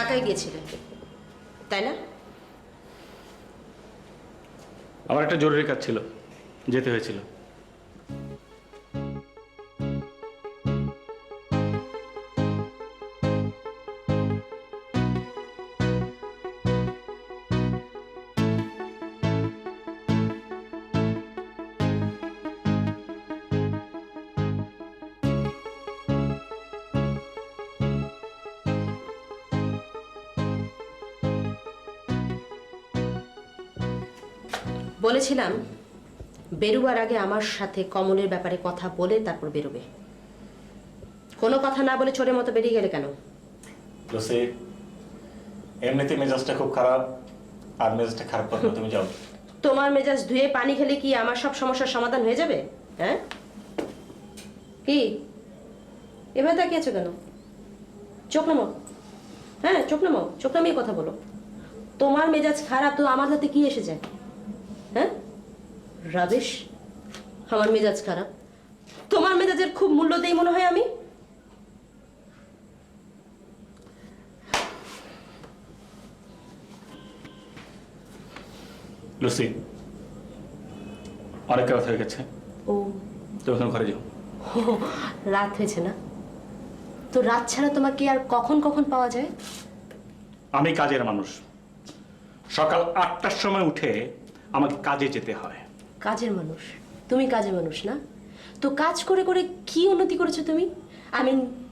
ঢাকায় গিয়েছিলে তাই না? আমার একটা জরুরি কাজ ছিল, যেতে হয়েছিল। বলেছিলাম বেরোবার আগে আমার সাথে কমলের ব্যাপারে কথা বলে তারপর বেরোবে। কোনো কথা না বলে চোরের মতো বেরিয়ে গেলে কেন? লুসি, এমনিতে মেজাজটা খুব খারাপ, আর মেজাজটা খারাপ করবে তুমি যাও। তোমার মেজাজ ধুয়ে পানি খেলে কি আমার সব সমস্যার সমাধান হয়ে যাবে? হ্যাঁ কি এবার তাকিয়ে আছো কেন? চোখ নামাও। হ্যাঁ চোখ নামাও, চোখ নামিয়ে কথা বলো। তোমার মেজাজ খারাপ তো আমার হাতে কি এসে যায়? হ্যাঁ রাবিশ, আমার মেজাজ খারাপ। তোমার মেজাজের খুব মূল্য দেই মনে হয় আমি। লুসি, অনেক রাত হয়ে গেছে, ও তুমি এখন ঘরে যাও। রাত হয়েছে না? তো রাত ছাড়া তোমাকে আর কখন কখন পাওয়া যায়? আমি কাজের মানুষ, সকাল 8টার সময় উঠে আমাকে কাজে যেতে হয়। কাজের মানুষ? তুমি কাজের মানুষ না? তো কাজ করে করে কি উন্নতি করেছো তুমি?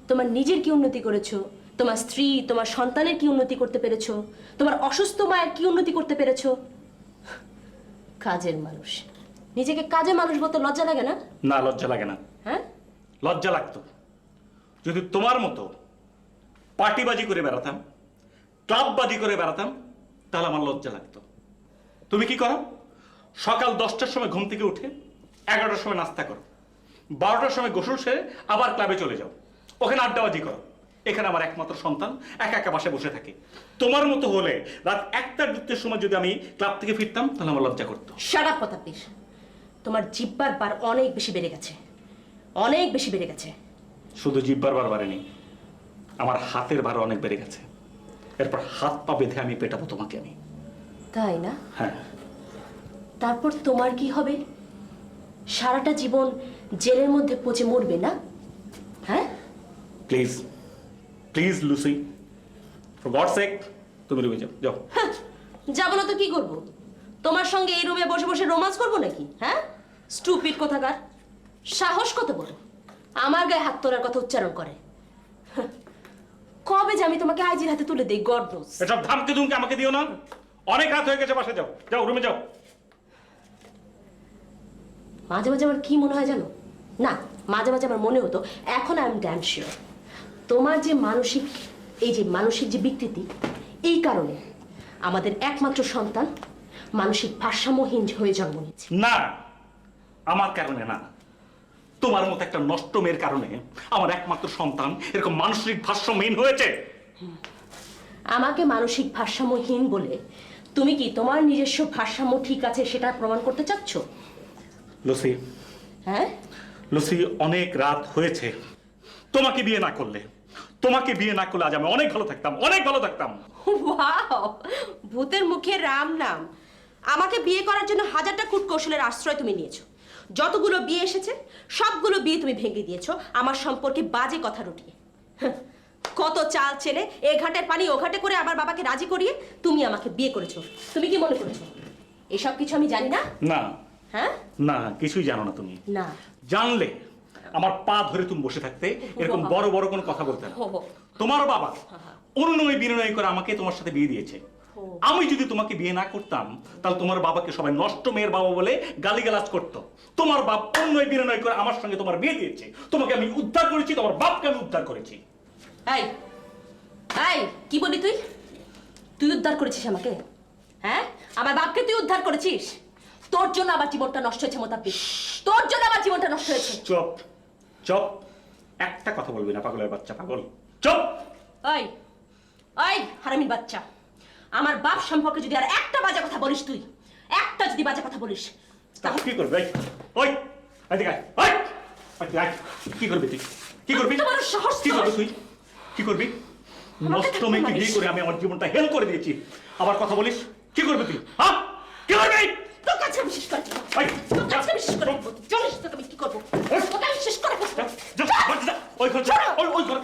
তোমার নিজের কি উন্নতি করেছো? তোমার স্ত্রী, তোমার সন্তানের কি উন্নতি করতে পেরেছো? তোমার অসুস্থ মায়ের কি উন্নতি করতে পেরেছো? কাজের মানুষ, নিজেকে কাজে মানুষ বলতে লজ্জা লাগে না? না, লজ্জা লাগে না। হ্যাঁ লজ্জা লাগতো যদি তোমার মতো পার্টিবাজি করে বেড়াতাম, ক্লাববাজি করে বেড়াতাম, তাহলে আমার লজ্জা লাগতো। তুমি কি করো? সকাল 10টার সময় ঘুম থেকে উঠে 11টার সময় নাস্তা করো, 12টার সময় গোসল সেরে আবার ক্লাবে চলে যাও, ওখানে আড্ডাবাজি করো। এখানে আমার একমাত্র সন্তান একা একা বাসায় বসে থাকে। তোমার মতো হলে রাত 1টা-2টার সময় যদি আমি ক্লাব থেকে ফিরতাম তাহলে আমার লজ্জা করতো। শাট আপ কথা প্লিজ। তোমার জিহ্বার বার অনেক বেশি বেড়ে গেছে, অনেক বেশি বেড়ে গেছে। শুধু জিহ্বার বার বাড়েনি, আমার হাতের ভার অনেক বেড়ে গেছে। এরপর হাত পা বেঁধে আমি পেটাবো তোমাকে আমি। তাই না? হ্যাঁ। তারপর তোমার কি হবে? সারাটা জীবন জেলের মধ্যে পচে মরবে না? হ্যাঁ please please Lucy, for God sake তুমি রুমে যাও। যাও। যাবো না তো কি করব? তোমার সঙ্গে এই রুমে বসে বসে রোমান্স করবো নাকি? হ্যাঁ স্টুপিড কোথাকার। সাহস কত বড় আমার গায়ে হাত তোলার কথা উচ্চারণ করে। কবে যে আমি তোমাকে আইজির হাতে তুলে দেই গড নোস। এসব ধামকে ধুমকে আমাকে দিও না, অনেক রাত হয়ে গেছে, বাসায় যাও। যাও, রুমে যাও। মাঝে মাঝে আমার কি মনে হয় জানো? না, মাঝে মাঝে আমার মনে হতো, এখন আই এম ড্যাম শিওর তোমার যে মানসিক, এই যে মানসিক যে বিকৃতি, এই কারণে আমাদের একমাত্র সন্তান মানসিক ভারসাম্যহীন হয়ে জন্ম নিয়েছে। না, আমার কারণে না, তোমার মতো একটা নষ্ট মেয়ের কারণে আমার একমাত্র সন্তান এরকম মানসিক ভারসাম্যহীন হয়েছে। আমাকে মানসিক ভারসাম্যহীন বলে তুমি কি তোমার নিজস্ব ভারসাম্য ঠিক আছে সেটা প্রমাণ করতে চাচ্ছ? লুসি, হ্যাঁ লুসি, অনেক রাত হয়েছে। তোমাকে বিয়ে না করলে, তোমাকে বিয়ে না করলে আজ আমি অনেক ভালো থাকতাম, অনেক ভালো থাকতাম। ওয়াও, ভূতের মুখে রাম নাম। আমাকে বিয়ে করার জন্য হাজারটা কূটকৌশলের আশ্রয় তুমি নিয়েছো। যতগুলো বিয়ে এসেছে সবগুলো বিয়ে তুমি ভেঙে দিয়েছো আমার সম্পর্কে বাজে কথা রটিয়ে। কত চাল চেলে এ ঘাটের পানি ও ঘাটে করে আমার বাবাকে রাজি করিয়ে তুমি আমাকে বিয়ে করেছো। তুমি কি মনে করেছো এসব কিছু আমি জানি না? না, হ্যাঁ না, কিছুই জানো না তুমি। না, জানলে আমার পা ধরে তুমি বসে থাকতে, এরকম বড় বড় কোনো কথা বলতে না। তোমার বাবা অনুনয় বিনয় করে আমাকে তোমার সাথে বিয়ে দিয়েছে। আমি যদি তোমাকে বিয়ে না করতাম তাহলে তোমার বাবাকে সবাই নষ্ট মেয়ের বাবা বলে গালিগালাজ করতো। তোমার বাপ অনুনয় বিনয় করে আমার সঙ্গে তোমার বিয়ে দিয়েছে। তোমাকে আমি উদ্ধার করেছি, তোমার বাপকে আমি উদ্ধার করেছি। এই এই কি বলি তুই? তুই উদ্ধার করেছিস আমাকে? হ্যাঁ, আমার বাপকে তুই উদ্ধার করেছিস? তোর জন্য আমার জীবনটা নষ্ট হয়েছে মোতাব্বির, তোর জন্য আমার জীবনটা নষ্ট হয়েছে। চুপ চুপ, একটা কথা বলবি না, পাগলের বাচ্চা, পাগল। চুপ। ওই ওই হারামির বাচ্চা, আমার বাপ সম্পর্কে যদি আর একটা বাজে কথা বলিস, তুই একটা যদি বাজে কথা বলিস তাহলে কি করবি? ওই এদিকে আয়, ওই কি করবি তুই? কি করবি? তোমার সাহস, কি করবি তুই? কি করবি? নষ্ট মেয়েকে বিয়ে করে আমি আমার জীবনটা হেল করে দিয়েছি। আবার কথা বলিস, কি করবি তুই? হ্যাঁ, কি করবি? তোর কাছে আমি শেষ করে দেবো। তোর কাছে আমি শেষ করে দেবো। চলিস তোকে আমি কি করবো? তোকে আমি শেষ করে দেবো। ওই ঘর, ওই ঘর,